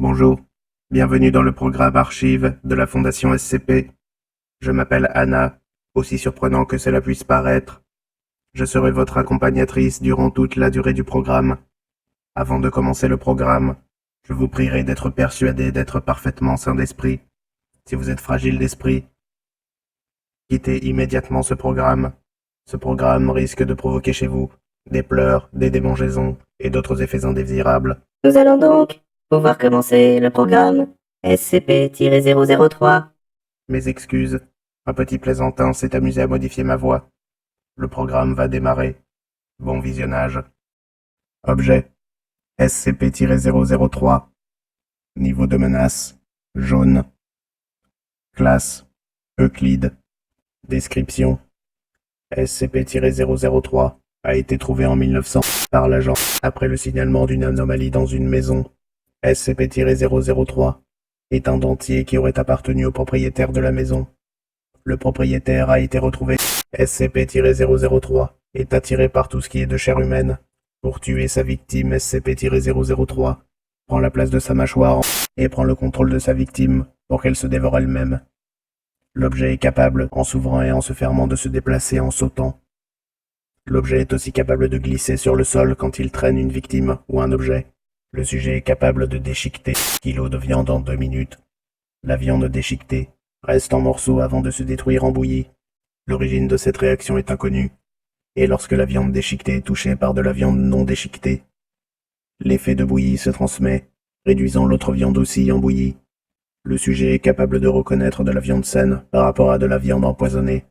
Bonjour, bienvenue dans le programme Archives de la Fondation SCP. Je m'appelle Anna, aussi surprenant que cela puisse paraître. Je serai votre accompagnatrice durant toute la durée du programme. Avant de commencer le programme, je vous prierai d'être persuadé d'être parfaitement sain d'esprit. Si vous êtes fragile d'esprit, quittez immédiatement ce programme. Ce programme risque de provoquer chez vous des pleurs, des démangeaisons et d'autres effets indésirables. Nous allons donc pouvoir commencer le programme SCP-003. Mes excuses, un petit plaisantin s'est amusé à modifier ma voix. Le programme va démarrer. Bon visionnage. Objet SCP-003. Niveau de menace jaune. Classe Euclide. Description SCP-003 a été trouvé en 1900 par l'agent après le signalement d'une anomalie dans une maison. SCP-003 est un dentier qui aurait appartenu au propriétaire de la maison. Le propriétaire a été retrouvé. SCP-003 est attiré par tout ce qui est de chair humaine. Pour tuer sa victime, SCP-003 prend la place de sa mâchoire et prend le contrôle de sa victime pour qu'elle se dévore elle-même. L'objet est capable, en s'ouvrant et en se fermant, de se déplacer en sautant. L'objet est aussi capable de glisser sur le sol quand il traîne une victime ou un objet. Le sujet est capable de déchiqueter kilos de viande en 2 minutes. La viande déchiquetée reste en morceaux avant de se détruire en bouillie. L'origine de cette réaction est inconnue, et lorsque la viande déchiquetée est touchée par de la viande non déchiquetée, l'effet de bouillie se transmet, réduisant l'autre viande aussi en bouillie. Le sujet est capable de reconnaître de la viande saine par rapport à de la viande empoisonnée.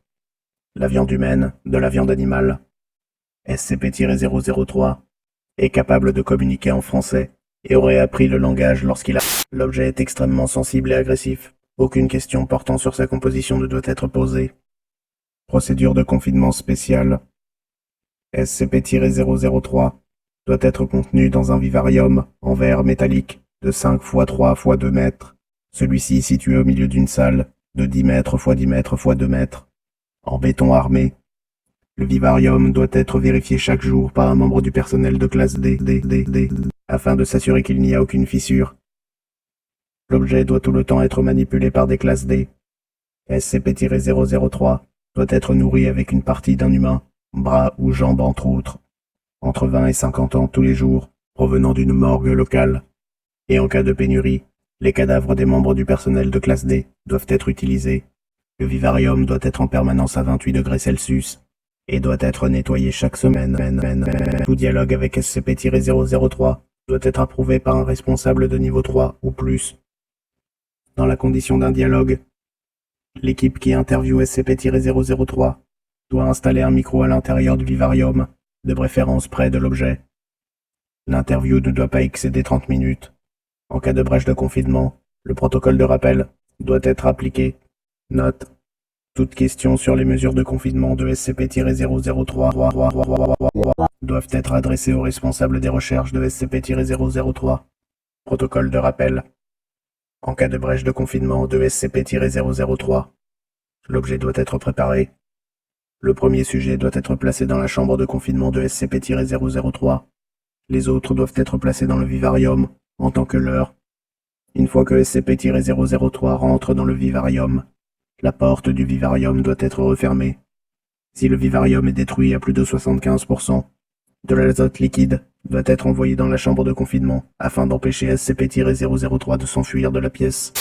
La viande humaine, de la viande animale. SCP-003 est capable de communiquer en français et aurait appris le langage lorsqu'il a... L'objet est extrêmement sensible et agressif. Aucune question portant sur sa composition ne doit être posée. Procédure de confinement spéciale. SCP-003 doit être contenu dans un vivarium en verre métallique de 5 x 3 x 2 mètres. Celui-ci situé au milieu d'une salle de 10 mètres x 10 mètres x 2 mètres, en béton armé. Le vivarium doit être vérifié chaque jour par un membre du personnel de classe D, afin de s'assurer qu'il n'y a aucune fissure. L'objet doit tout le temps être manipulé par des classes D. SCP-003 doit être nourri avec une partie d'un humain, bras ou jambes entre autres, entre 20 et 50 ans tous les jours, provenant d'une morgue locale. Et en cas de pénurie, les cadavres des membres du personnel de classe D doivent être utilisés. Le vivarium doit être en permanence à 28 degrés Celsius et doit être nettoyé chaque semaine. Tout dialogue avec SCP-003 doit être approuvé par un responsable de niveau 3 ou plus. Dans la condition d'un dialogue, l'équipe qui interviewe SCP-003 doit installer un micro à l'intérieur du vivarium, de préférence près de l'objet. L'interview ne doit pas excéder 30 minutes. En cas de brèche de confinement, le protocole de rappel doit être appliqué. Note: toutes questions sur les mesures de confinement de SCP-003 doivent être adressées aux responsables des recherches de SCP-003. Protocole de rappel. En cas de brèche de confinement de SCP-003, l'objet doit être préparé. Le premier sujet doit être placé dans la chambre de confinement de SCP-003. Les autres doivent être placés dans le vivarium en tant que leur. Une fois que SCP-003 rentre dans le vivarium, la porte du vivarium doit être refermée. Si le vivarium est détruit à plus de 75%, de l'azote liquide doit être envoyé dans la chambre de confinement afin d'empêcher SCP-003 de s'enfuir de la pièce.